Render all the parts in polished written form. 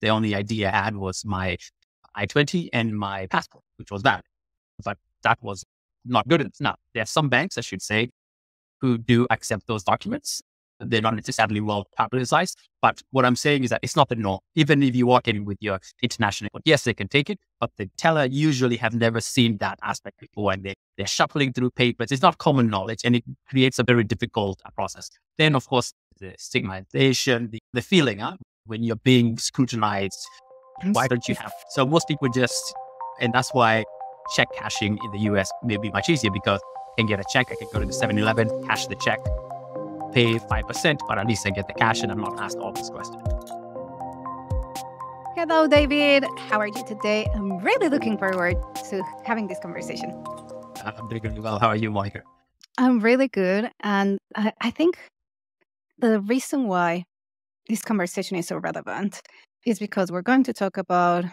The only ID I had was my I-20 and my passport, which was valid. But that was not good enough. Now, there are some banks, I should say, who do accept those documents. They're not necessarily well publicized. But what I'm saying is that it's not the norm. Even if you walk in with your international, yes, they can take it, but the teller usually have never seen that aspect before, and they're shuffling through papers. It's not common knowledge, and it creates a very difficult process. Then, of course, the stigmatization, the feeling when you're being scrutinized, why don't you have? So most people just, and that's why check cashing in the US may be much easier, because I can get a check, I can go to the 7-Eleven, cash the check, pay 5%, but at least I get the cash and I'm not asked all these questions. Hello, David. How are you today? I'm really looking forward to having this conversation. I'm doing really well. How are you, Monica? I'm really good. And I think the reason why this conversation is so relevant is because we're going to talk about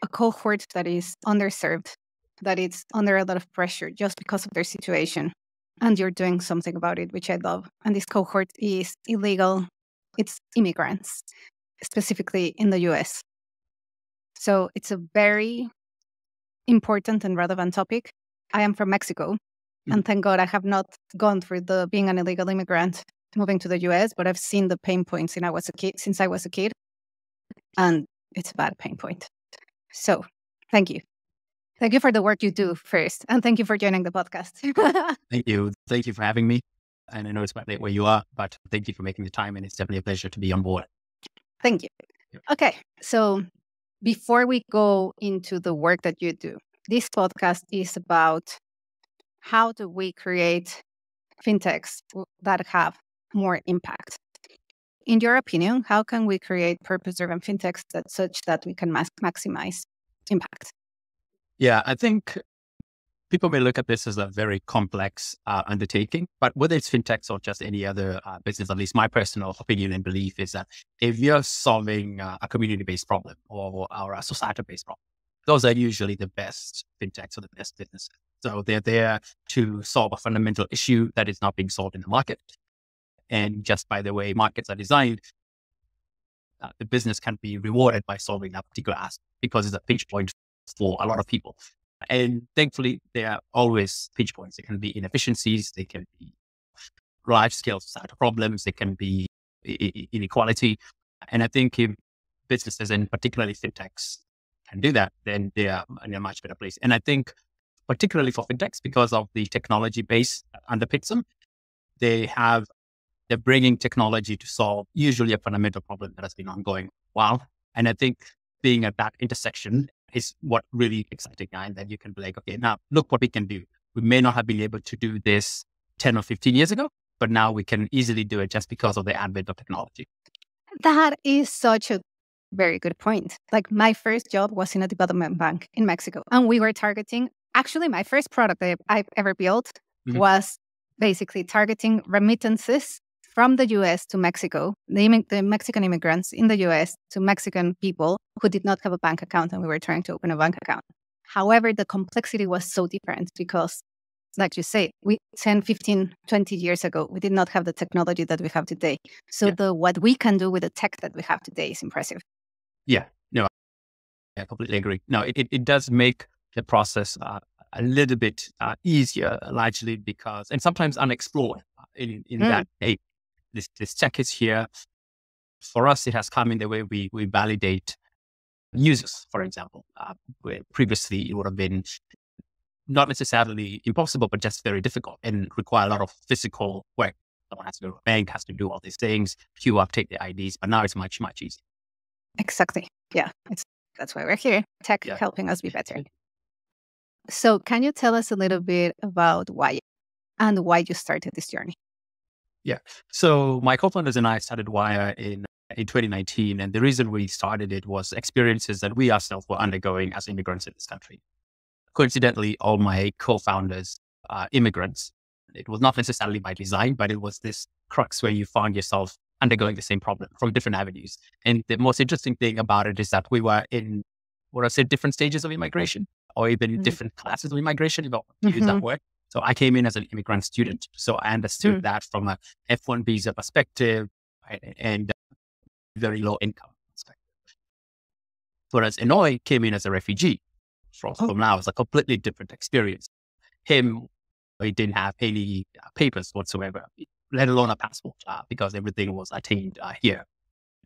a cohort that is underserved, that it's under a lot of pressure just because of their situation. And you're doing something about it, which I love. And this cohort is illegal. It's immigrants, specifically in the US. So it's a very important and relevant topic. I am from Mexico. And thank God I have not gone through the being an illegal immigrant moving to the US, but I've seen the pain points since I was a kid. And it's a bad pain point. So thank you. Thank you for the work you do first. And thank you for joining the podcast. Thank you. Thank you for having me. And I know it's quite late where you are, but thank you for making the time. And it's definitely a pleasure to be on board. Thank you. Okay. So before we go into the work that you do, this podcast is about how do we create FinTechs that have more impact. In your opinion, how can we create purpose-driven FinTechs such that we can maximize impact? Yeah, I think people may look at this as a very complex undertaking, but whether it's FinTechs or just any other business, at least my personal opinion and belief is that if you're solving a community-based problem or a societal-based problem, those are usually the best FinTechs or the best businesses. So they're there to solve a fundamental issue that is not being solved in the market. And just by the way markets are designed, the business can be rewarded by solving that particular aspect because it's a pinch point for a lot of people. And thankfully, there are always pinch points. They can be inefficiencies, they can be large-scale societal problems, they can be inequality. And I think if businesses, and particularly FinTechs, can do that, then they are in a much better place. And I think particularly for FinTechs, because of the technology base that underpins them, they're bringing technology to solve usually a fundamental problem that has been ongoing for a while. And I think being at that intersection is what really exciting. And then you can be like, okay, now look what we can do. We may not have been able to do this 10 or 15 years ago, but now we can easily do it just because of the advent of technology. That is such a very good point. Like my first job was in a development bank in Mexico, and we were targeting, actually my first product that I've ever built was basically targeting remittances from the US to Mexico, the Mexican immigrants in the US to Mexican people who did not have a bank account, and we were trying to open a bank account. However, the complexity was so different because, like you say, 10, 15, 20 years ago, we did not have the technology that we have today. So what we can do with the tech that we have today is impressive. Yeah, no, I completely agree. No, it does make the process a little bit easier, largely because, and sometimes unexplored in that, hey, this tech is here. For us, it has come in the way we validate users, for example, where previously it would have been not necessarily impossible, but just very difficult and require a lot of physical work. Someone has to go to a bank, has to do all these things, queue up, take the IDs, but now it's much, much easier. Exactly. Yeah. That's why we're here. Tech helping us be better. So can you tell us a little bit about Waya and why you started this journey? Yeah. So my co-founders and I started Waya in 2019. And the reason we started it was experiences that we ourselves were undergoing as immigrants in this country. Coincidentally, all my co-founders are immigrants. It was not necessarily by design, but it was this crux where you found yourself undergoing the same problem from different avenues. And the most interesting thing about it is that we were in, different stages of immigration, or even different classes of immigration, if I want to use that word. So I came in as an immigrant student. So I understood that from a F1 visa perspective, right, and very low income perspective. Whereas Inouye came in as a refugee from Laos, a completely different experience. He didn't have any papers whatsoever, let alone a passport, because everything was attained here.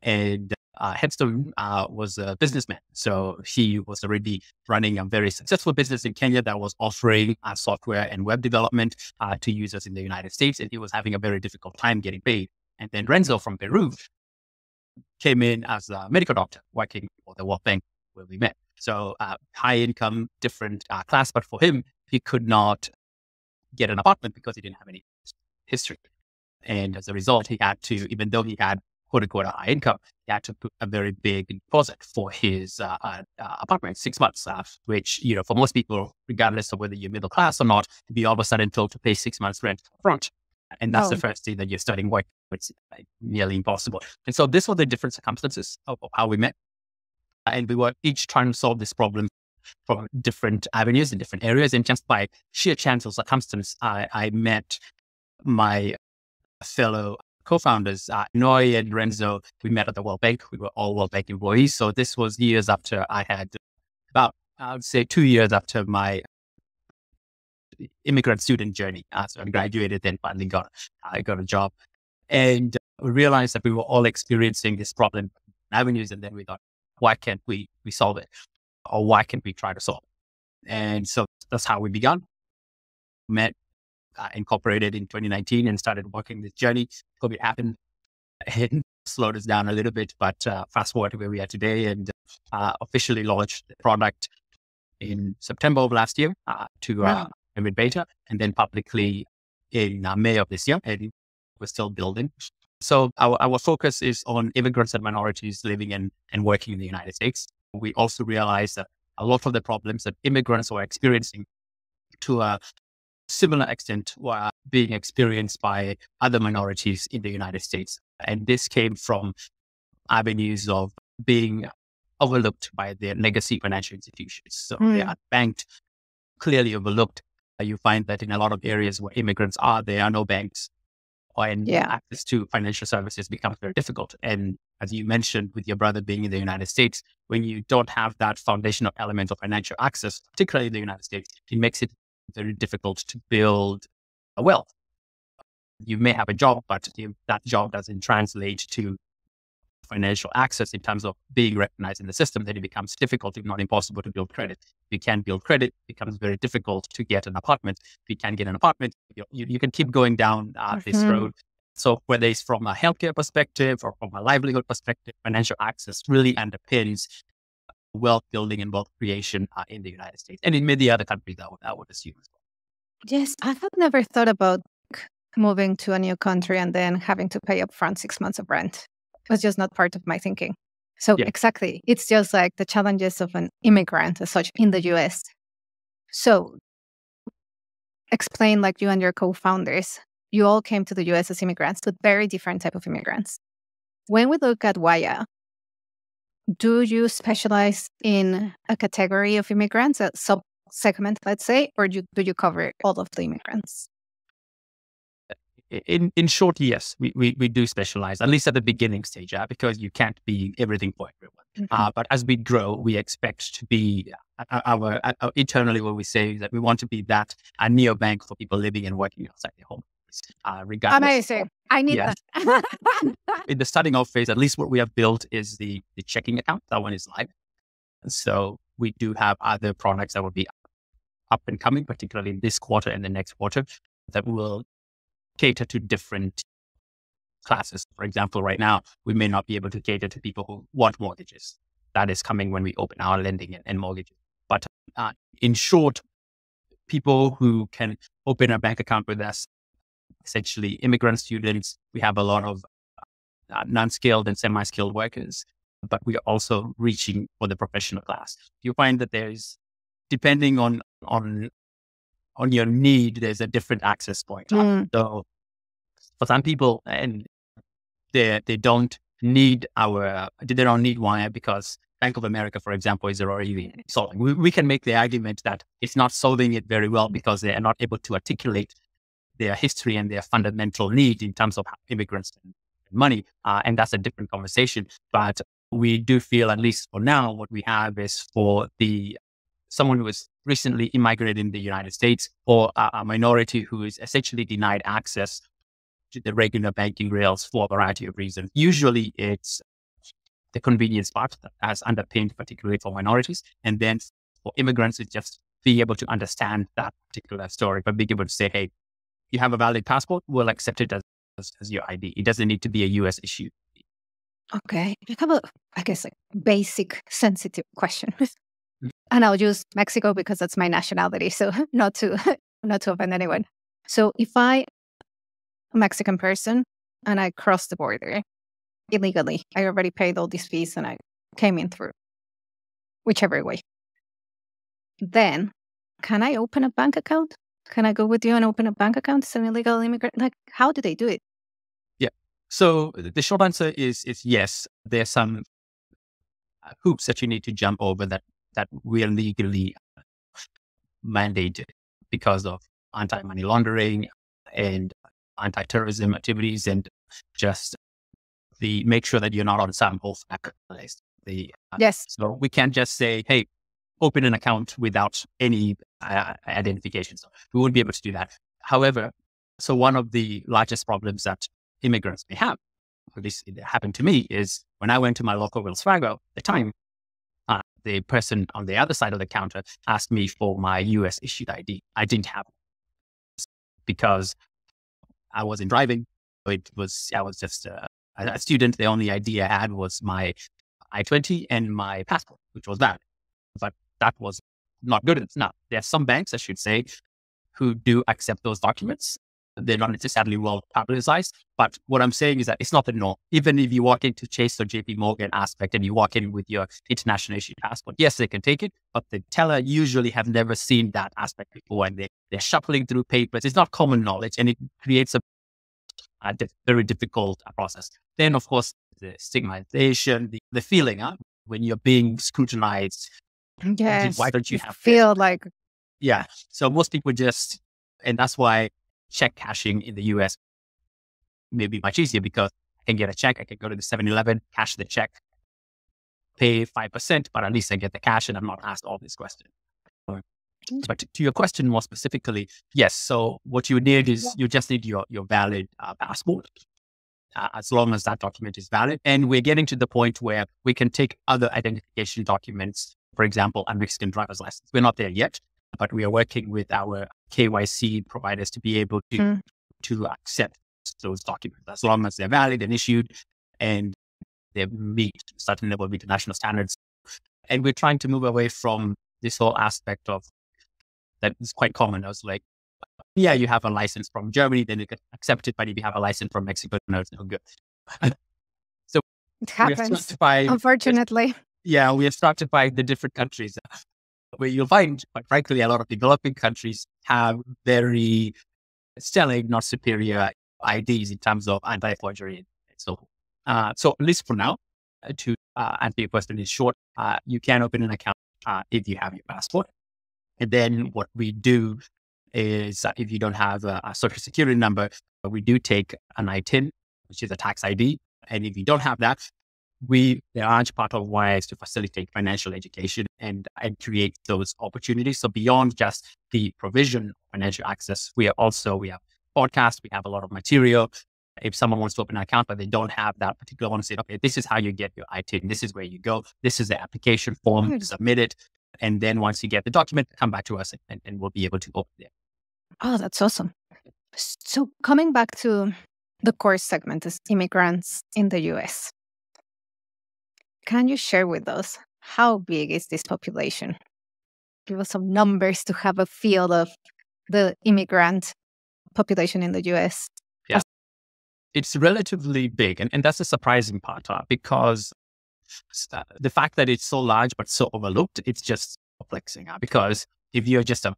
And Headstone was a businessman. So he was already running a very successful business in Kenya that was offering software and web development to users in the United States. And he was having a very difficult time getting paid. And then Renzo from Peru came in as a medical doctor working for the World Bank where we met. So high income, different class. But for him, he could not get an apartment because he didn't have any history. And as a result, he had to, even though he had quote unquote a high income, he had to put a very big deposit for his apartment, 6 months, which, you know, for most people, regardless of whether you're middle class or not, to be all of a sudden told to pay 6 months rent up front. And that's the first day that you're starting work. It's nearly impossible. And so these were the different circumstances of how we met. And we were each trying to solve this problem from different avenues in different areas. And just by sheer chance or circumstance, I met my fellow co-founders, Inouye and Renzo. We met at the World Bank. We were all World Bank employees. So this was years after I had about, I would say 2 years after my immigrant student journey. So I graduated, then finally I got a job. And we realized that we were all experiencing this problem avenues. And then we thought, why can't we solve it? Or why can't we try to solve it? And so that's how we began. Met, incorporated in 2019 and started working this journey. COVID happened and slowed us down a little bit, but fast forward to where we are today and officially launched the product in September of last year to private beta, and then publicly in May of this year, and we're still building. So our focus is on immigrants and minorities living and working in the United States. We also realize that a lot of the problems that immigrants are experiencing to a similar extent were being experienced by other minorities in the United States. And this came from avenues of being overlooked by their legacy financial institutions. So they are banked, clearly overlooked. You find that in a lot of areas where immigrants are, there are no banks, and access to financial services becomes very difficult. And as you mentioned, with your brother being in the United States, when you don't have that foundational element of financial access, particularly in the United States, it makes it very difficult to build a wealth. You may have a job, but that job doesn't translate to financial access in terms of being recognized in the system. Then it becomes difficult, if not impossible, to build credit. If you can't build credit, it becomes very difficult to get an apartment. If you can't get an apartment, you can keep going down this road. So whether it's from a healthcare perspective or from a livelihood perspective, financial access really underpins wealth building and wealth creation in the United States and in many other countries, I would assume as well. Yes, I have never thought about moving to a new country and then having to pay upfront 6 months of rent. It was just not part of my thinking. So exactly, it's just like the challenges of an immigrant as such in the US. So explain, like you and your co-founders, you all came to the US as immigrants, but very different type of immigrants. When we look at Waya, do you specialize in a category of immigrants, a sub-segment, let's say, or do you cover all of the immigrants? In short, yes, we do specialize, at least at the beginning stage, because you can't be everything for everyone. But as we grow, we expect to be internally what we say is that we want to be that a neobank for people living and working outside their home. Regardless. Amazing. I need that. In the starting off phase, at least what we have built is the checking account. That one is live. So we do have other products that will be up and coming, particularly this quarter and the next quarter, that will cater to different classes. For example, right now, we may not be able to cater to people who want mortgages. That is coming when we open our lending and mortgages. But in short, people who can open a bank account with us, essentially immigrant students, we have a lot of non-skilled and semi-skilled workers, but we are also reaching for the professional class. You find that there's, depending on your need, there's a different access point. So for some people, and they don't need Waya because Bank of America, for example, is already solving. We can make the argument that it's not solving it very well because they are not able to articulate their history and their fundamental need in terms of immigrants and money. And that's a different conversation. But we do feel, at least for now, what we have is for someone who was recently immigrated in the United States, or a minority who is essentially denied access to the regular banking rails for a variety of reasons. Usually it's the convenience part that has underpinned, particularly for minorities. And then for immigrants, it's just being able to understand that particular story, but being able to say, hey, you have a valid passport, we'll accept it as your ID. It doesn't need to be a US issue. Okay. I have I guess, basic sensitive question. And I'll use Mexico because that's my nationality. So not to offend anyone. So if I'm a Mexican person and I cross the border illegally, I already paid all these fees and I came in through whichever way. Then can I open a bank account? Can I go with you and open a bank account as an illegal immigrant? Like, how do they do it? Yeah. So the short answer is yes. There's some hoops that you need to jump over that we are legally mandated because of anti-money laundering and anti-terrorism activities, and just make sure that you're not on some off-back list. Yes. So we can't just say, hey, open an account without any identification. So we won't be able to do that. However, so one of the largest problems that immigrants may have, at least it happened to me, is when I went to my local Wells Fargo at the time, the person on the other side of the counter asked me for my US issued ID. I didn't have it because I wasn't driving. I was just a student. The only ID I had was my I-20 and my passport, which was that. But that was not good enough. There are some banks, I should say, who do accept those documents. They're not necessarily well publicized. But what I'm saying is that it's not the norm. Even if you walk into Chase or JP Morgan aspect and you walk in with your international issued passport, yes, they can take it, but the teller usually have never seen that aspect before, and they're shuffling through papers. It's not common knowledge, and it creates a very difficult process. Then, of course, the stigmatization, the feeling when you're being scrutinized. Yes. Why don't you have feel like? Yeah. So most people and that's why check cashing in the US may be much easier, because I can get a check. I can go to the 7-Eleven, cash the check, pay 5%, but at least I get the cash and I'm not asked all these questions. But to your question more specifically, yes. So what you need is you just need your valid passport, as long as that document is valid. And we're getting to the point where we can take other identification documents, for example, a Mexican driver's license. We're not there yet, but we are working with our KYC providers to be able to accept those documents as long as they're valid and issued and they meet certain level of international standards. And we're trying to move away from this whole aspect of that is quite common. I was like, yeah, you have a license from Germany, then you get accepted, but if you have a license from Mexico, no, it's no good. So it happens, unfortunately. We have stratified the different countries where you'll find, quite frankly, a lot of developing countries have very stellar, not superior IDs in terms of anti-forgery and so forth. So at least for now, to answer your question in short, you can open an account if you have your passport. And then what we do is if you don't have a social security number, we do take an I-10, which is a tax ID. And if you don't have that, the large part of Waya is to facilitate financial education and create those opportunities. So beyond just the provision of financial access, we have podcasts, we have a lot of material. If someone wants to open an account, but they don't have that particular one, say, okay, this is how you get your I-10. This is where you go. This is the application form, submit it. And then once you get the document, come back to us and we'll be able to open it. Oh, that's awesome. So coming back to the core segment is immigrants in the US. Can you share with us how big is this population? Give us some numbers to have a feel of the immigrant population in the US. Yeah, it's relatively big. And that's the surprising part, because the fact that it's so large but so overlooked, it's just perplexing. Because if you're just a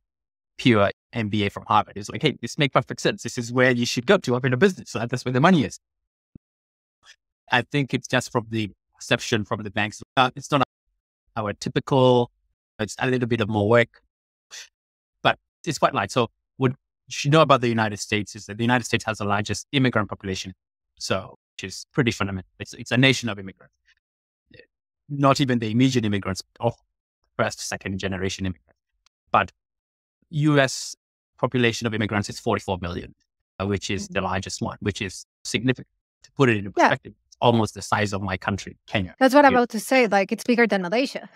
pure MBA from Harvard, it's like, hey, this makes perfect sense. This is where you should go to open a business. So that's where the money is. I think it's just from the perception from the banks. It's not our typical, it's a little bit of more work, but it's quite light. So what you should know about the United States is that the United States has the largest immigrant population. So, which is pretty fundamental. It's a nation of immigrants. not even the immediate immigrants, or first, second generation immigrants. But US population of immigrants is 44 million, which is the largest one, which is significant. To put it into perspective, it's almost the size of my country, Kenya. That's what I'm about to say. Like, it's bigger than Malaysia.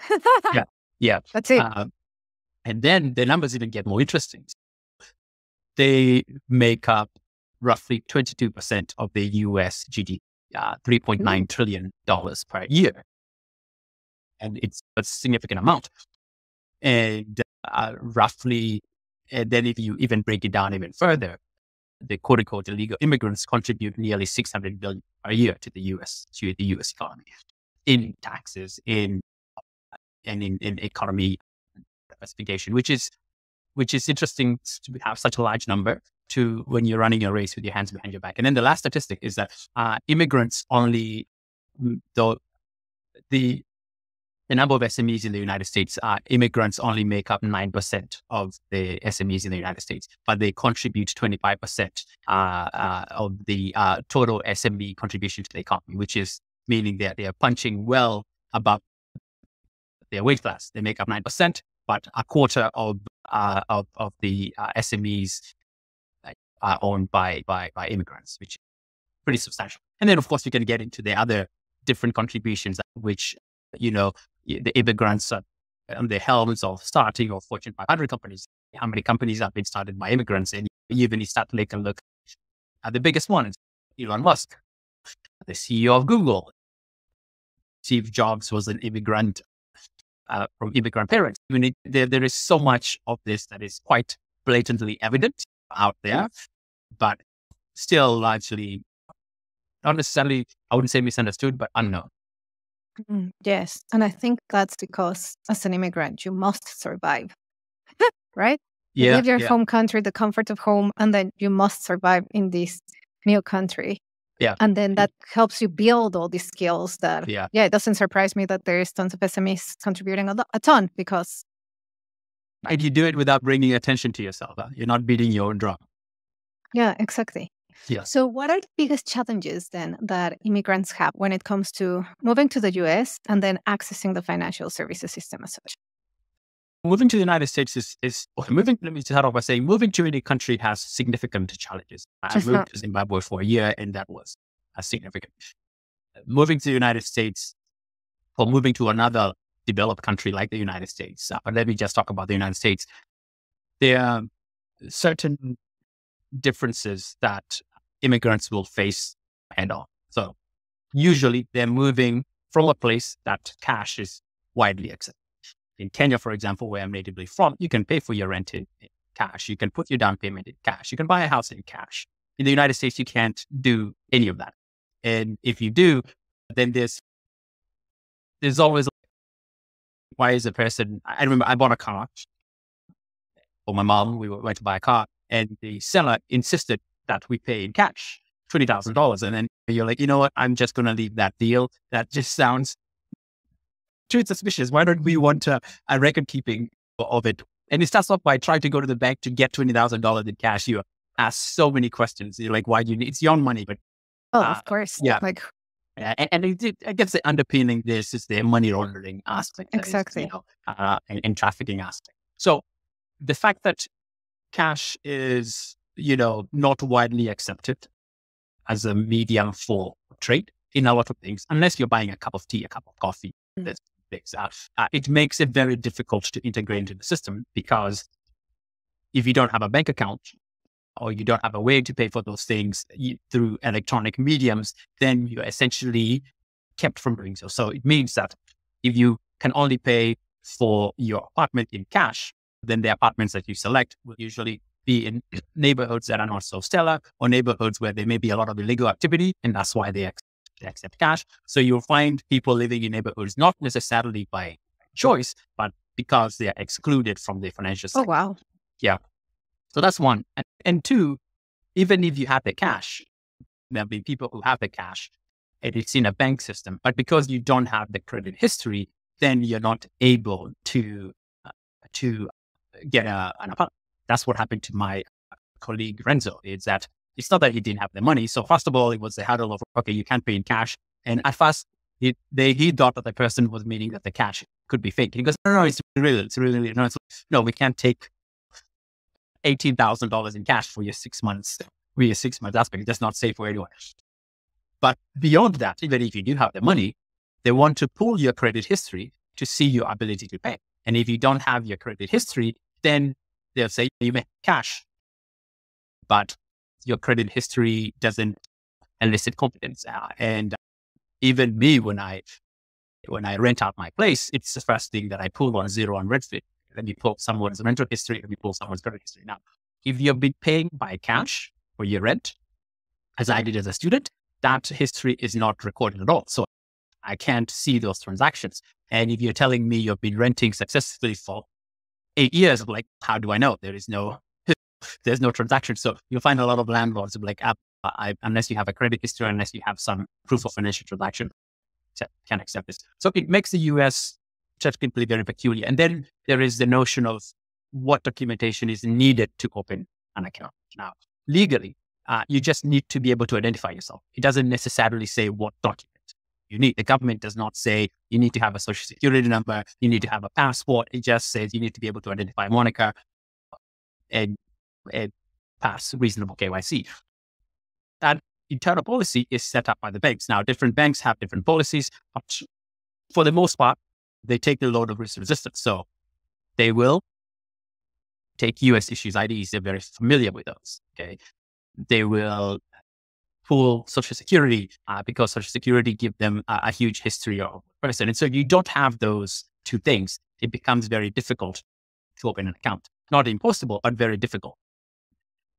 Yeah. That's it. And then the numbers even get more interesting. They make up roughly 22% of the US GDP, $3.9 trillion per year. And it's a significant amount. And roughly, and then if you even break it down even further, the quote unquote illegal immigrants contribute nearly $600 billion a year to the US economy in taxes, in economy diversification, which is interesting to have such a large number to when you're running a race with your hands behind your back. And then the last statistic is that immigrants only, the number of SMEs in the United States, immigrants only make up 9% of the SMEs in the United States, but they contribute 25% of the total SME contribution to the economy, which is meaning that they are punching well above their weight class. They make up 9%, but a quarter of the SMEs are owned by immigrants, which is pretty substantial. And then, of course, we can get into the other different contributions, which, the immigrants are on the helms of starting or Fortune 500 companies. How many companies have been started by immigrants? And even you start to take a look at the biggest one, Elon Musk, the CEO of Google. Steve Jobs was an immigrant from immigrant parents. There is so much of this that is quite blatantly evident out there, but still largely, not necessarily, I wouldn't say misunderstood, but unknown. Yes. And I think that's because as an immigrant, you must survive, right? You leave your home country, the comfort of home, and then you must survive in this new country. Yeah. And then that helps you build all these skills that, it doesn't surprise me that there's tons of SMEs contributing a ton because. And you do it without bringing attention to yourself. You're not beating your own drum. Yeah, exactly. Yeah. So what are the biggest challenges then that immigrants have when it comes to moving to the US and then accessing the financial services system as such? Moving to the United States let me start off by saying moving to any country has significant challenges. I moved to Zimbabwe for a year and that was significant. Moving to the United States or moving to another developed country like the United States, but let me just talk about the United States. There are certain differences that immigrants will face head on. So usually they're moving from a place that cash is widely accepted. In Kenya, for example, where I'm natively from, you can pay for your rent in cash. You can put your down payment in cash. You can buy a house in cash. In the United States, you can't do any of that. And if you do, then there's always, why is a person, I remember I bought a car for my mom. We went to buy a car and the seller insisted that we pay in cash, $20,000. And then you're like, you know what? I'm just going to leave that deal. That just sounds too suspicious. Why don't we want a record keeping of it? And it starts off by trying to go to the bank to get $20,000 in cash. You ask so many questions. You're like, why do you need, it's your own money, but. Of course. Yeah. And I guess the underpinning this is the money laundering aspect. Exactly. And trafficking aspect. So the fact that cash is, not widely accepted as a medium for trade in a lot of things, unless you're buying a cup of tea, a cup of coffee, it makes it very difficult to integrate into the system because if you don't have a bank account or you don't have a way to pay for those things through electronic mediums, then you're essentially kept from doing so. So it means that if you can only pay for your apartment in cash, then the apartments that you select will usually be in neighborhoods that are not so stellar or neighborhoods where there may be a lot of illegal activity, and that's why they accept cash. So you'll find people living in neighborhoods not necessarily by choice, but because they are excluded from the financial sector. Oh, wow. Yeah. So that's one. And two, even if you have the cash, there'll be people who have the cash and it's in a bank system, but because you don't have the credit history, then you're not able to get an apartment. That's what happened to my colleague Renzo. It's not that he didn't have the money. So first of all, it was the hurdle of, okay, you can't pay in cash. And at first, he thought that the person was meaning that the cash could be fake. He goes, no, it's real. It's really, no, no, we can't take $18,000 in cash for your 6 months. For your 6 months aspect. That's not safe for anyone. But beyond that, even if you do have the money, they want to pull your credit history to see your ability to pay. And if you don't have your credit history, then they'll say you make cash, but your credit history doesn't elicit confidence. And even me, when I rent out my place, it's the first thing that I pull on Zero on Redfin. Let me pull someone's rental history. Let me pull someone's credit history. Now, if you've been paying by cash for your rent, as I did as a student, that history is not recorded at all. So I can't see those transactions. And if you're telling me you've been renting successfully for 8 years, I'm like, how do I know? There's no transaction. So you'll find a lot of landlords who are like, unless you have a credit history, unless you have some proof of financial transaction, can't accept this. So it makes the US technically very peculiar. And then there is the notion of what documentation is needed to open an account. Now, legally, you just need to be able to identify yourself. It doesn't necessarily say what document you need. The government does not say you need to have a social security number, you need to have a passport. It just says you need to be able to identify Monica and pass reasonable KYC. That internal policy is set up by the banks. Now, different banks have different policies, but for the most part, they take the load of risk resistance. So they will take US issues IDs. They're very familiar with those. Okay. They will pull Social Security because Social Security give them a huge history of person. And so you don't have those two things. It becomes very difficult to open an account. Not impossible, but very difficult.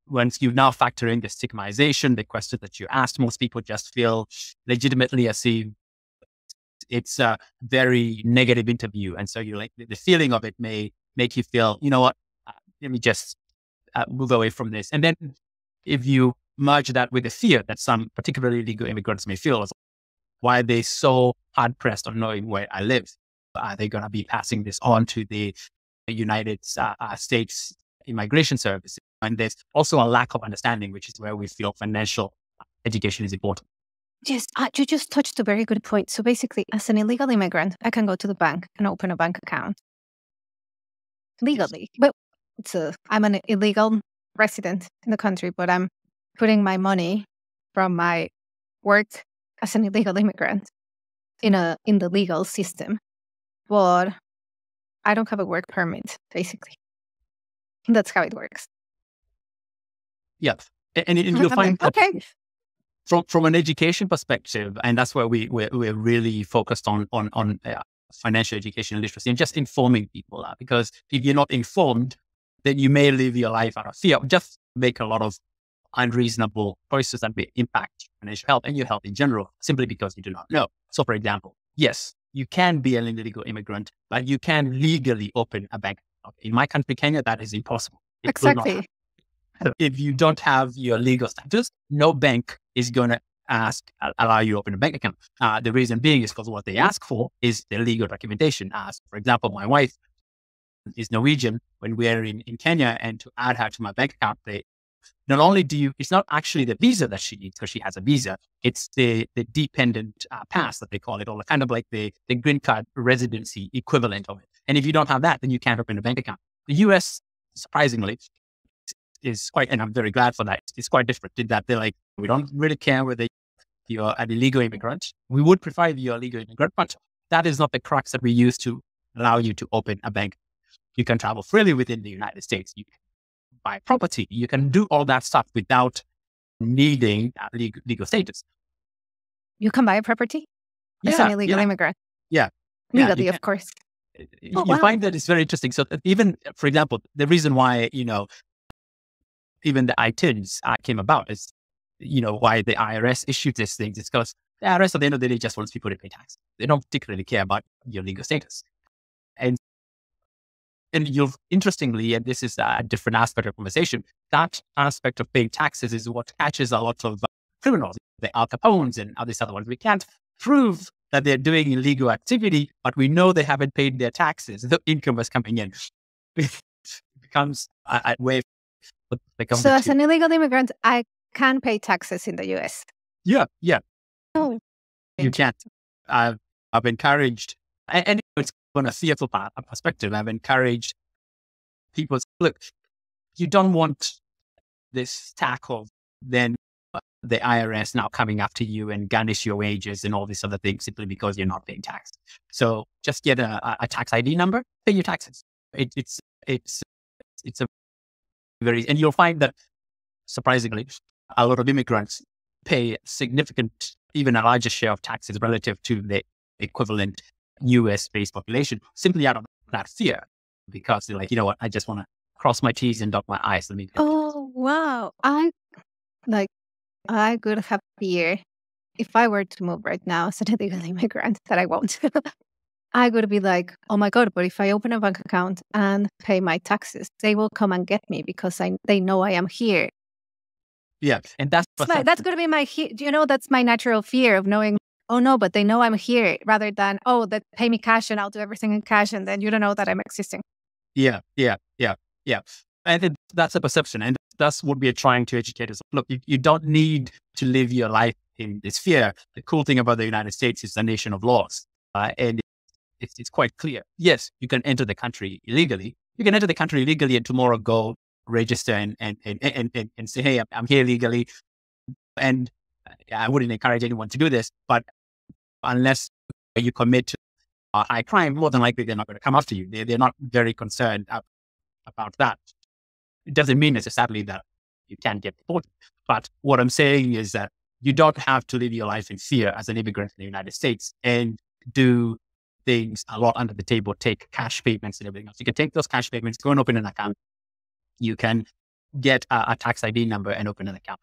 Once you now factor in the stigmatization, the question that you asked, most people just feel legitimately as if it's a very negative interview. And so you're like, the feeling of it may make you feel, you know what, let me just move away from this. And then if you merge that with the fear that some particularly illegal immigrants may feel, why are they so hard pressed on knowing where I live? Are they going to be passing this on to the United States Immigration Service? And there's also a lack of understanding, which is where we feel financial education is important. Yes, you just touched a very good point. So basically, as an illegal immigrant, I can go to the bank and open a bank account legally. But I'm an illegal resident in the country, but I'm putting my money from my work as an illegal immigrant in the legal system. But I don't have a work permit, basically. And that's how it works. Yeah. And you'll find that okay. From an education perspective, and that's where we're really focused on financial education and literacy and just informing people. Because if you're not informed, then you may live your life out of fear, just make a lot of unreasonable choices that may impact financial health and your health in general, simply because you do not know. So for example, yes, you can be an illegal immigrant, but you can legally open a bank account. In my country, Kenya, that is impossible. Exactly. If you don't have your legal status, no bank is going to allow you to open a bank account. The reason being is because what they ask for is the legal documentation. For example, my wife is Norwegian. When we're in Kenya, and to add her to my bank account, not only it's not actually the visa that she needs because she has a visa, it's the dependent pass that they call it, or kind of like the green card residency equivalent of it. And if you don't have that, then you can't open a bank account. The US, surprisingly, is quite, and I'm very glad for that, it's quite different in that they're like, we don't really care whether you're an illegal immigrant. We would prefer if you're a legal immigrant, but that is not the crux that we use to allow you to open a bank. You can travel freely within the United States. You can buy property. You can do all that stuff without needing legal status. You can buy a property as an illegal immigrant? Yeah. Legally, of course. You find that it's very interesting. So even, for example, the reason why, even the ITINs came about is, why the IRS issued these things. It's because the IRS at the end of the day just wants people to pay tax. They don't particularly care about your legal status. And interestingly, and this is a different aspect of conversation, that aspect of paying taxes is what catches a lot of criminals, the Al Capones and all these other ones. We can't prove that they're doing illegal activity, but we know they haven't paid their taxes. The income was coming in. It becomes a way. So as an illegal immigrant, I can pay taxes in the US? Yeah. Oh, you can't. I've encouraged, and it's on a fearful perspective, I've encouraged people, look, you don't want this stack of then the IRS now coming after you and garnish your wages and all these other things simply because you're not paying tax. So just get a tax ID number, pay your taxes. It's a very, and you'll find that surprisingly, a lot of immigrants pay significant, even a larger share of taxes relative to the equivalent US-based population, simply out of that fear, because they're like, you know what, I just want to cross my T's and dot my I's. Let me. Oh, wow. I could have fear if I were to move right now as an illegal immigrant, that I won't. I would be like, oh my God, but if I open a bank account and pay my taxes, they will come and get me because they know I am here. Yeah. And that's going to be my, that's my natural fear of knowing, oh no, but they know I'm here, rather than, oh, they pay me cash and I'll do everything in cash and then you don't know that I'm existing. Yeah. I think that's a perception. And that's what we are trying to educate us. Look, you don't need to live your life in this fear. The cool thing about the United States is a nation of laws. And it's quite clear. Yes, you can enter the country illegally. You can enter the country illegally and tomorrow go register and say, hey, I'm here legally. And I wouldn't encourage anyone to do this, but unless you commit to a high crime, more than likely they're not going to come after you. They're not very concerned about that. It doesn't mean necessarily that you can't get deported. But what I'm saying is that you don't have to live your life in fear as an immigrant in the United States and do things a lot under the table, take cash payments and everything else. You can take those cash payments, go and open an account. You can get a tax ID number and open an account.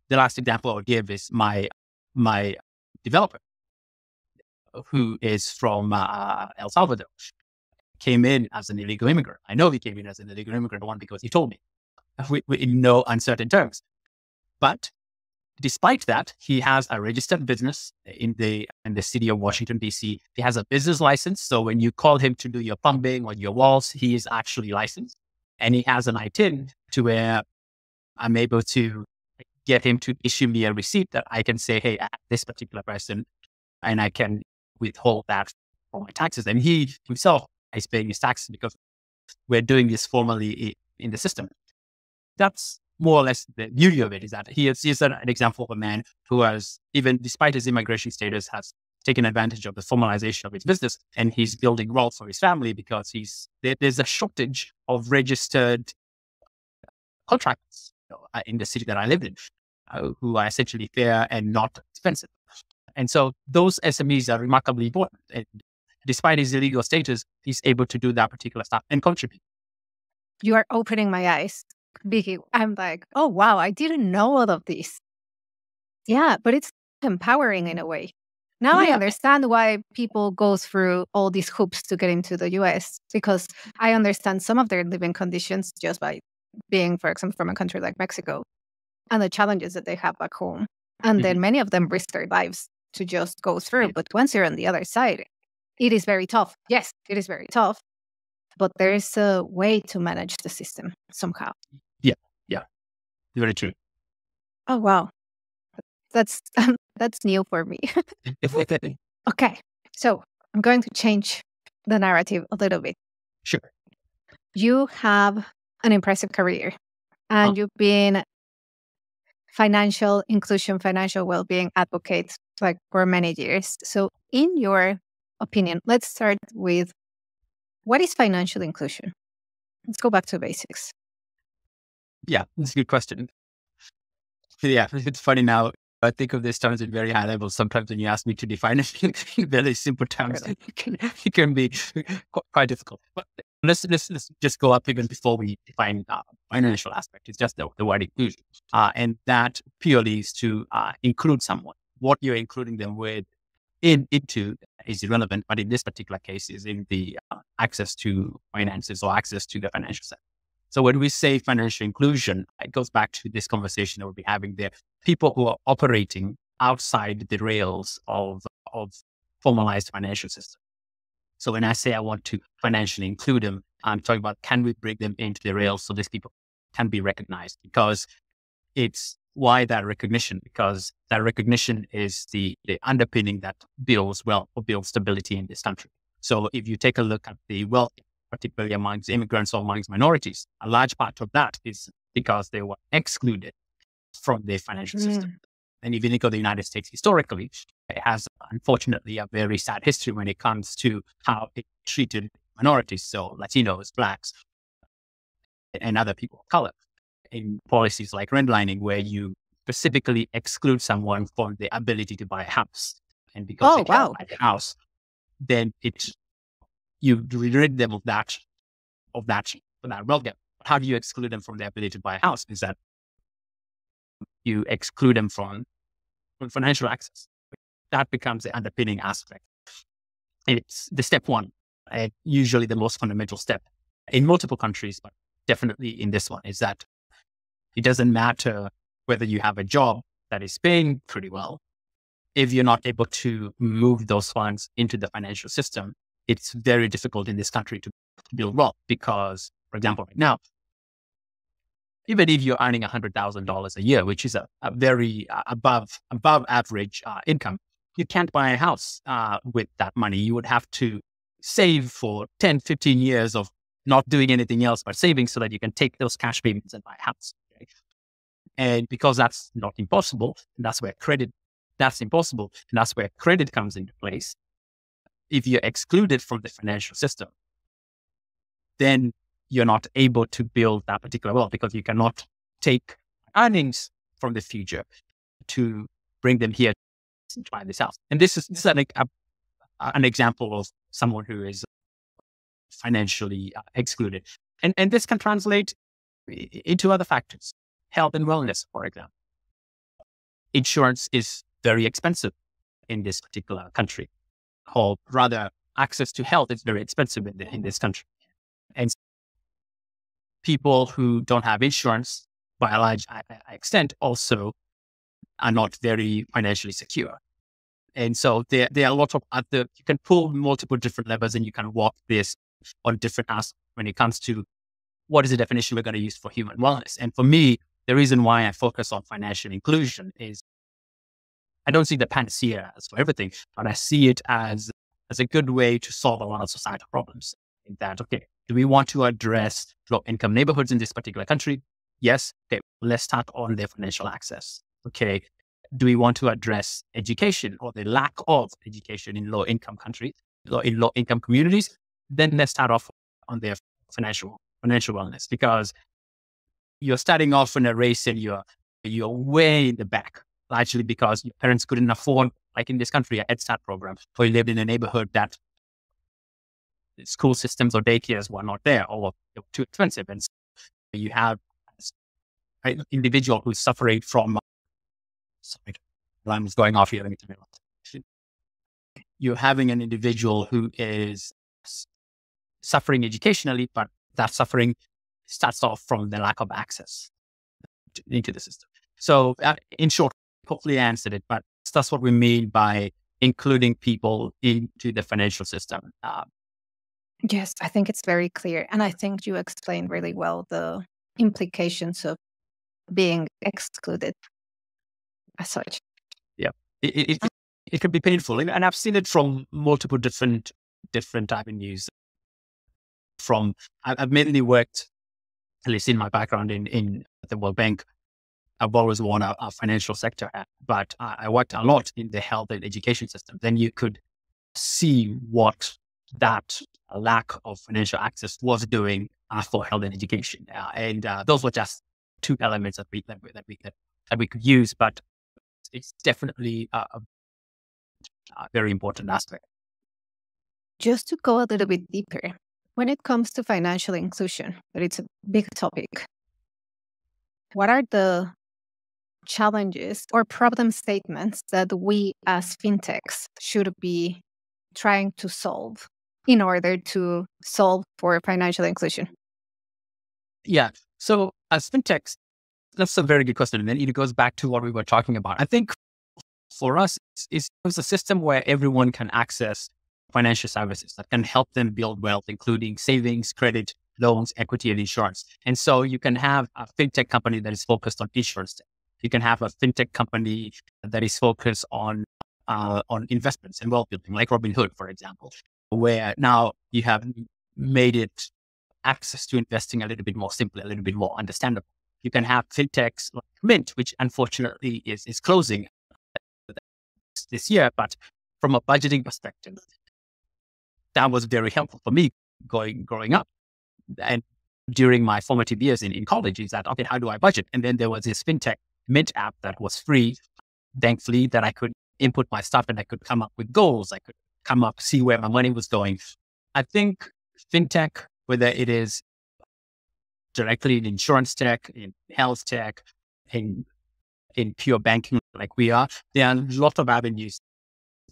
The last example I would give is my developer, who is from El Salvador, came in as an illegal immigrant. I know he came in as an illegal immigrant, one, because he told me in no uncertain terms. But despite that, he has a registered business in the city of Washington, D.C. He has a business license. So when you call him to do your plumbing or your walls, he is actually licensed. And he has an ITIN to where I'm able to get him to issue me a receipt that I can say, hey, this particular person, and I can withhold that for my taxes. And he himself is paying his taxes because we're doing this formally in the system. That's more or less the beauty of it, is that he is an example of a man who has, even despite his immigration status, has taken advantage of the formalization of his business, and he's building wealth for his family because there's a shortage of registered contractors in the city that I live in, who are essentially fair and not expensive. And so those SMEs are remarkably important. And despite his illegal status, he's able to do that particular stuff and contribute. You are opening my eyes, Vicky. I'm like, oh, wow, I didn't know all of this. Yeah, but it's empowering in a way. Now I understand why people go through all these hoops to get into the US, because I understand some of their living conditions just by being, for example, from a country like Mexico, and the challenges that they have back home. And then many of them risk their lives to just go through. But once you're on the other side, it is very tough. Yes, it is very tough. But there is a way to manage the system somehow. Yeah. Very true. Oh, wow. That's new for me. Okay, so I'm going to change the narrative a little bit. Sure. You have an impressive career, and you've been financial inclusion, financial well-being advocate for many years. So in your opinion, let's start with, what is financial inclusion? Let's go back to basics. Yeah, that's a good question. Yeah, it's funny now. I think of these terms in very high levels. Sometimes when you ask me to define it in very simple terms, it can be quite difficult. But let's just go up even before we define financial aspect. It's just the word inclusion. And that purely is to include someone. What you're including them into is irrelevant, but in this particular case is in the access to finances or access to the financial sector. So when we say financial inclusion, it goes back to this conversation that we'll be having there. People who are operating outside the rails of formalized financial system. So when I say I want to financially include them, I'm talking about, can we bring them into the rails so these people can be recognized? Because it's Why that recognition? Because that recognition is the underpinning that builds wealth or builds stability in this country. So if you take a look at the wealth, particularly amongst immigrants or amongst minorities, a large part of that is because they were excluded from the financial system. And if you look at the United States historically, it has unfortunately a very sad history when it comes to how it treated minorities, so Latinos, Blacks, and other people of color, in policies like redlining, where you specifically exclude someone from the ability to buy a house. And because they can't buy a house, then you rid them of that wealth gap. How do you exclude them from the ability to buy a house? Is that you exclude them from financial access. That becomes the underpinning aspect. It's the step one, and usually the most fundamental step in multiple countries, but definitely in this one, is that it doesn't matter whether you have a job that is paying pretty well. If you're not able to move those funds into the financial system, it's very difficult in this country to build wealth because, for example, right now, even if you're earning $100,000 a year, which is a very above average income, you can't buy a house with that money. You would have to save for 10, 15 years of not doing anything else but saving so that you can take those cash payments and buy a house. Okay? And because that's not impossible, and that's where credit comes into place. If you're excluded from the financial system, then you're not able to build that particular wealth because you cannot take earnings from the future to bring them here to buy this house. And this is an example of someone who is financially excluded. And this can translate into other factors, health and wellness, for example. Insurance is very expensive in this particular country, or rather, access to health is very expensive in this country. And people who don't have insurance, by a large extent, also are not very financially secure. And so there are a lot of you can pull multiple different levers and you can walk this on different aspects when it comes to what is the definition we're going to use for human wellness. And for me, the reason why I focus on financial inclusion is I don't see the panacea as for everything, but I see it as a good way to solve a lot of societal problems. In that, okay, do we want to address low-income neighborhoods in this particular country? Yes. Okay, let's start on their financial access. Okay, do we want to address education or the lack of education in low-income communities? Then let's start off on their financial wellness, because you're starting off in a race and you're way in the back, largely because your parents couldn't afford, like in this country, a Head Start program, or you lived in a neighborhood that school systems or daycares were not there or they were too expensive. And so you have an individual who's suffering from, sorry, alarm is going off here. Let me turn it off. You're having an individual who is suffering educationally, but that suffering starts off from the lack of access into the system. So in short, hopefully I answered it, but that's what we mean by including people into the financial system. Yes, I think it's very clear. And I think you explained really well the implications of being excluded as such. Yeah, it can be painful. And I've seen it from multiple different avenues. I've mainly worked, at least in my background in the World Bank, I've always worn a financial sector hat, but I worked a lot in the health and education system. Then you could see what that lack of financial access was doing for health and education. And those were just two elements that we could use, but it's definitely a very important aspect. Just to go a little bit deeper, when it comes to financial inclusion, but it's a big topic, what are the challenges or problem statements that we as FinTechs should be trying to solve in order to solve for financial inclusion? Yeah. So as FinTechs, that's a very good question. And then it goes back to what we were talking about. I think for us, it's a system where everyone can access financial services that can help them build wealth, including savings, credit, loans, equity, and insurance. And so you can have a FinTech company that is focused on insurance. You can have a fintech company that is focused on investments and wealth building, like Robinhood, for example, where now you have made it access to investing a little bit more simple, a little bit more understandable. You can have fintechs like Mint, which unfortunately is closing this year, but from a budgeting perspective, that was very helpful for me growing up. And during my formative years in college, is that, okay, how do I budget? And then there was this fintech Mint app that was free, thankfully, that I could input my stuff and I could come up with goals. I could come up, see where my money was going. I think fintech, whether it is directly in insurance tech, in health tech, in pure banking like we are, there are a lot of avenues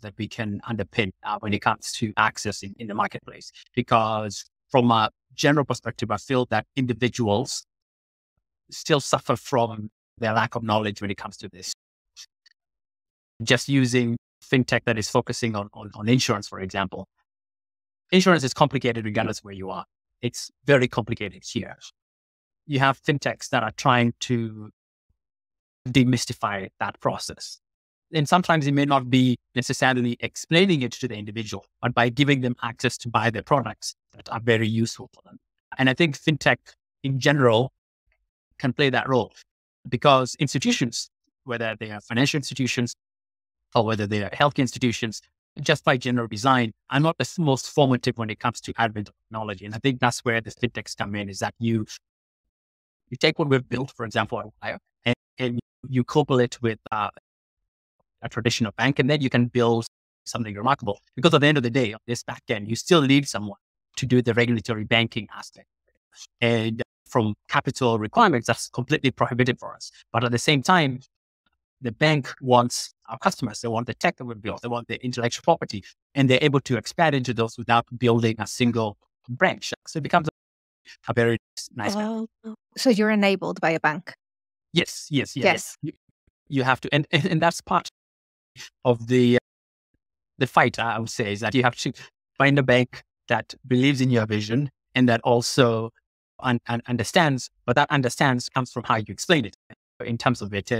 that we can underpin when it comes to access in the marketplace. Because from a general perspective, I feel that individuals still suffer from their lack of knowledge when it comes to this. Just using fintech that is focusing on insurance, for example. Insurance is complicated regardless of where you are. It's very complicated here. You have fintechs that are trying to demystify that process. And sometimes it may not be necessarily explaining it to the individual, but by giving them access to buy their products that are very useful for them. And I think fintech in general can play that role, because institutions, whether they are financial institutions or whether they are healthcare institutions, just by general design, are not the most formative when it comes to advent of technology. And I think that's where the fintechs come in, is that you take what we've built, for example, and you couple it with a traditional bank, and then you can build something remarkable. Because at the end of the day, on this back end, you still need someone to do the regulatory banking aspect. And from capital requirements, that's completely prohibited for us. But at the same time, the bank wants our customers. They want the tech that we built. They want the intellectual property, and they're able to expand into those without building a single branch. So it becomes a very nice. So you're enabled by a bank. Yes. You have to, and that's part of the fight. I would say is that you have to find a bank that believes in your vision and that also understands. But that understands comes from how you explain it in terms of it.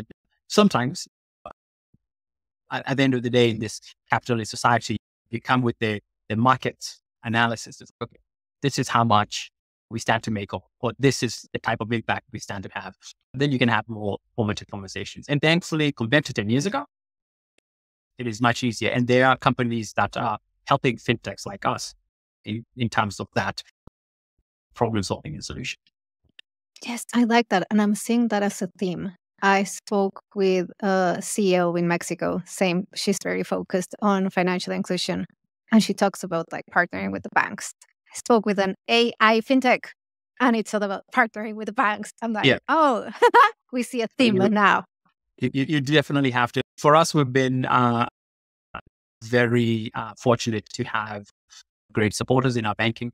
Sometimes, at the end of the day, in this capitalist society, you come with the market analysis. Okay, this is how much we stand to make, or this is the type of impact we stand to have. Then you can have more formative conversations. And thankfully, compared to 10 years ago, it is much easier. And there are companies that are helping fintechs like us in terms of that problem solving and solution. Yes, I like that. And I'm seeing that as a theme. I spoke with a CEO in Mexico. Same, she's very focused on financial inclusion. And she talks about like partnering with the banks. I spoke with an AI fintech, and it's all about partnering with the banks. I'm like, oh, we see a theme now. You definitely have to. For us, we've been very fortunate to have great supporters in our banking.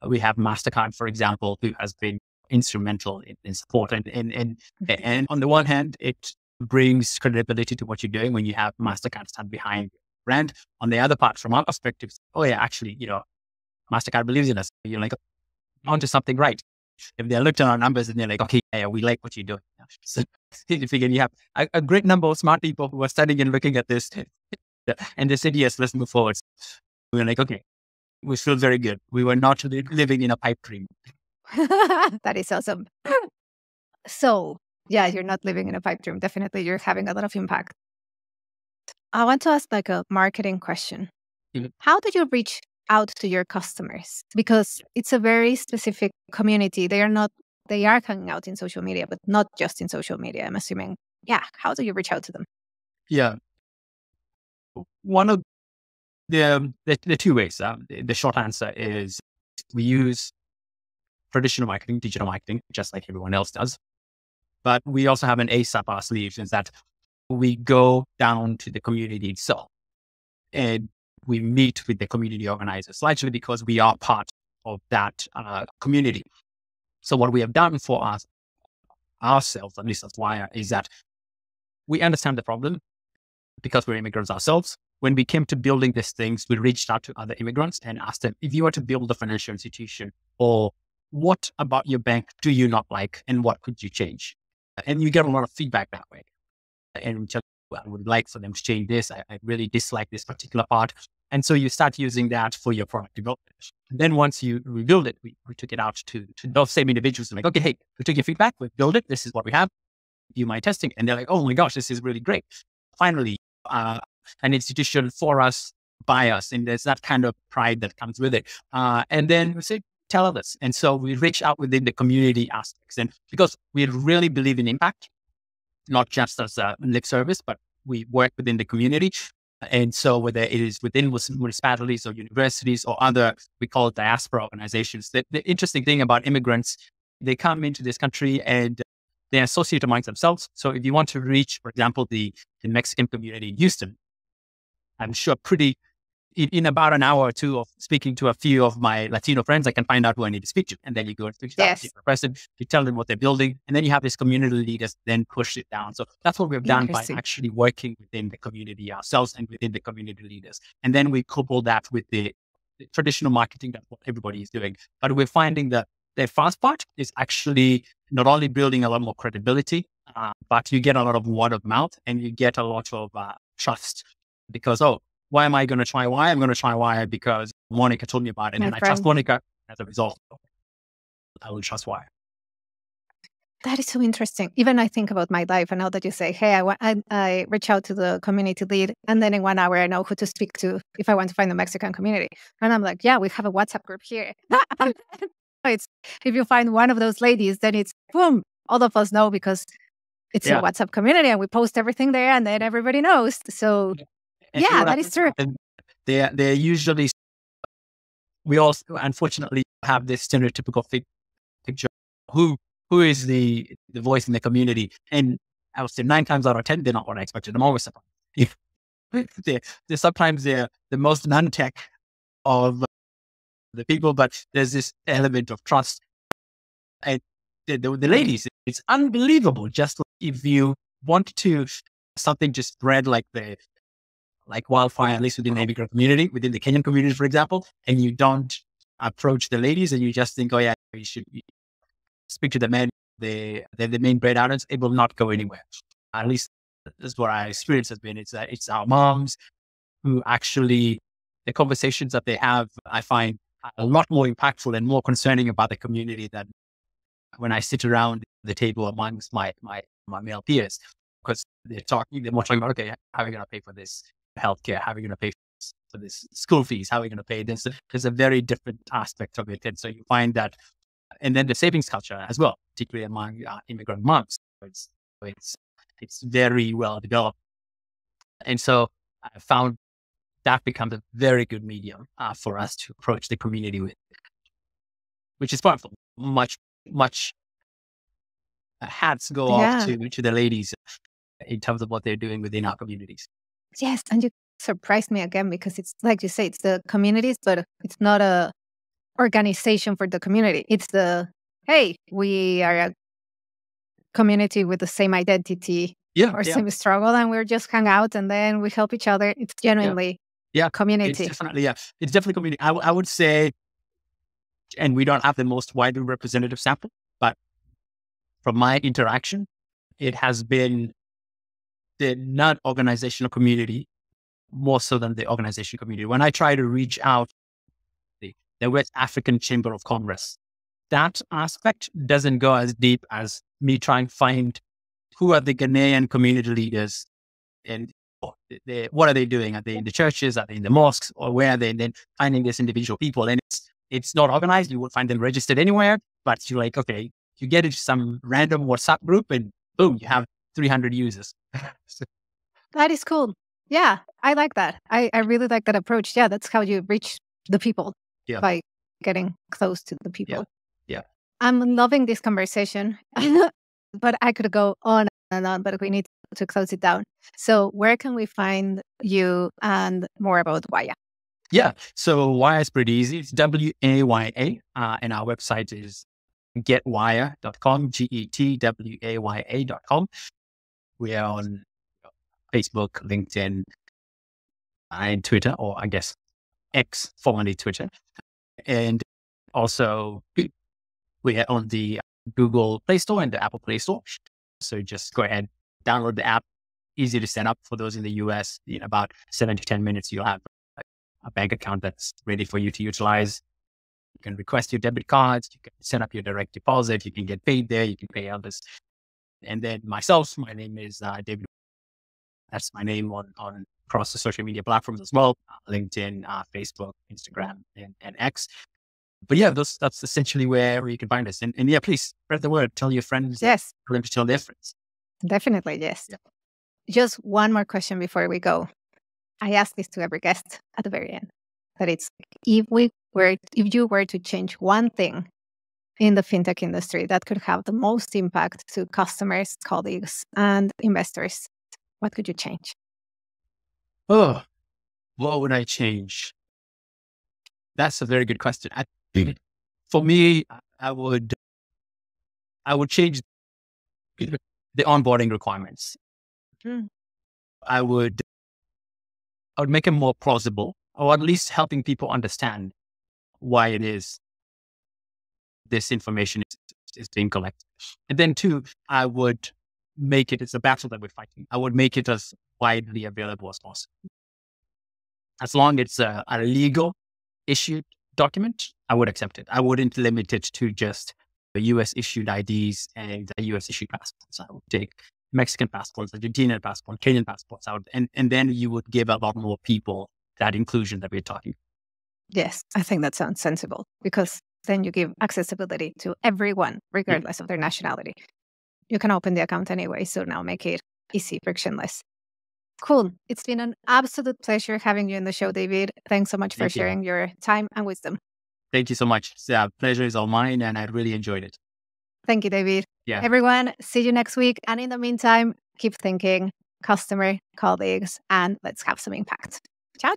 We have MasterCard, for example, who has been instrumental in support. And on the one hand, it brings credibility to what you're doing when you have MasterCard stand behind your brand. On the other part, from our perspective, oh yeah, actually, MasterCard believes in us. You're like, onto something right. If they looked at our numbers and they're like, okay, yeah, we like what you're doing. So you figure you have a great number of smart people who are studying and looking at this. And they said, yes, let's move forward. We were like, okay, we feel very good. We were not living in a pipe dream. That is awesome. So yeah, you're not living in a pipe dream. Definitely, you're having a lot of impact. I want to ask like a marketing question. Mm-hmm. How did you reach out to your customers? Because it's a very specific community. They are hanging out in social media, but not just in social media, I'm assuming. Yeah. How do you reach out to them? Yeah. One of the two ways, the short answer is we use traditional marketing, digital marketing, just like everyone else does. But we also have an ace up our sleeves, is that we go down to the community itself and we meet with the community organizers, largely because we are part of that community. So what we have done for ourselves, at least as Waya, is that we understand the problem because we're immigrants ourselves. When we came to building these things, we reached out to other immigrants and asked them, if you were to build a financial institution, or what about your bank do you not like and what could you change? And you get a lot of feedback that way. and tell you, I would like for them to change this. I really dislike this particular part. And so you start using that for your product development. And then once you rebuild it, we took it out to those same individuals. Like, okay, hey, we took your feedback, we built it. This is what we have. Do my testing. And they're like, oh my gosh, this is really great. Finally, an institution for us, by us. And there's that kind of pride that comes with it. And then we say, tell others. And so we reach out within the community aspects. And because we really believe in impact, not just as a lip service, but we work within the community. And so whether it is within municipalities or universities or other, we call it diaspora organizations. The interesting thing about immigrants, they come into this country and they associate amongst themselves. So if you want to reach, for example, the Mexican community in Houston, I'm sure in about an hour or two of speaking to a few of my Latino friends, I can find out who I need to speak to. And then you go and speak to that particular person, you tell them what they're building, and then you have this community leaders then push it down. So that's what we've done by actually working within the community ourselves and within the community leaders. And then we couple that with the traditional marketing, that's what everybody is doing. But we're finding that the fast part is actually not only building a lot more credibility, but you get a lot of word of mouth and you get a lot of trust because, why am I going to try Waya? I'm going to try Waya because Monica told me about it. And I trust Monica. As a result, I will trust Waya. That is so interesting. Even I think about my life, and now that you say, hey, I reach out to the community lead, and then in 1 hour, I know who to speak to if I want to find the Mexican community. And I'm like, yeah, we have a WhatsApp group here. If you find one of those ladies, then it's boom, all of us know because it's a WhatsApp community and we post everything there and then everybody knows. So that is true. They're usually, we also unfortunately have this stereotypical picture who is the voice in the community. And I would say 9 times out of 10, they're not what I expected. I'm always surprised. Sometimes they're the most non-tech of the people, but there's this element of trust. And the ladies, it's unbelievable. Just if you want to something just spread like wildfire, at least within the immigrant community, within the Kenyan community, for example, and you don't approach the ladies and you just think, you should speak to the men, they're the main bread earners, it will not go anywhere. At least that's what our experience has been. It's our moms who actually, the conversations that they have, I find a lot more impactful and more concerning about the community than when I sit around the table amongst my male peers, because they're more talking about, okay, how are we going to pay for this healthcare? How are we going to pay for this school fees? How are we going to pay this? There's a very different aspect of it. And so you find that, and then the savings culture as well, particularly among immigrant moms. It's very well developed. And so I found that becomes a very good medium for us to approach the community with, which is powerful. Much hats go off to the ladies in terms of what they're doing within our communities. Yes, and you surprised me again because it's like you say, it's the communities, but it's not a organization for the community. It's hey, we are a community with the same identity or same struggle, and we're just hang out and then we help each other. It's genuinely community. It's definitely community. I would say, and we don't have the most widely representative sample, but from my interaction, it has been the non-organizational community more so than the organization community. When I try to reach out, the West African Chamber of Commerce, that aspect doesn't go as deep as me trying to find who are the Ghanaian community leaders and what are they doing? Are they in the churches? Are they in the mosques? Or where are they? And then finding these individual people. And it's not organized. You won't find them registered anywhere, but you're like, okay, you get into some random WhatsApp group and boom, you have 300 users. That is cool. Yeah, I like that. I really like that approach. Yeah, that's how you reach the people by getting close to the people. Yeah. I'm loving this conversation, but I could go on and on, but we need to close it down. So where can we find you and more about Waya? Yeah, so Waya is pretty easy. It's WAYA, and our website is getwaya.com, GETWAYA.com. We are on Facebook, LinkedIn, and Twitter, or I guess X, formerly Twitter. And also, we are on the Google Play Store and the Apple Play Store. So just go ahead, download the app, easy to set up for those in the US. In about 7 to 10 minutes, you'll have a bank account that's ready for you to utilize. You can request your debit cards, you can set up your direct deposit, you can get paid there, you can pay others. And then myself, my name is David. That's my name on across the social media platforms as well, LinkedIn, Facebook, Instagram, and X. But yeah, that's essentially where you can find us. And yeah, please spread the word, tell your friends, Yes, for them to tell their friends. definitely. Yes. Yeah. Just one more question before we go. I ask this to every guest at the very end. That it's if you were to change one thing in the fintech industry that could have the most impact to customers, colleagues, and investors, what could you change? Oh, what would I change? That's a very good question. For me, I would change the onboarding requirements. Mm. I would make it more plausible, or at least helping people understand why it is this information is being collected. And then two, I would make it, it's a battle that we're fighting. I would make it as widely available as possible. As long as it's a legal issued document, I would accept it. I wouldn't limit it to just the US issued IDs and the US issued passports. I would take Mexican passports, Argentinian passports, Kenyan passports out. And then you would give a lot more people that inclusion that we're talking. Yes, I think that sounds sensible because then you give accessibility to everyone, regardless of their nationality. You can open the account anyway, so now make it easy, frictionless. Cool. It's been an absolute pleasure having you in the show, David. Thanks so much for sharing your time and wisdom. Thank you so much. Pleasure is all mine, and I really enjoyed it. Thank you, David. Yeah. Everyone, see you next week. And in the meantime, keep thinking, customer, colleagues, and let's have some impact. Ciao, ciao.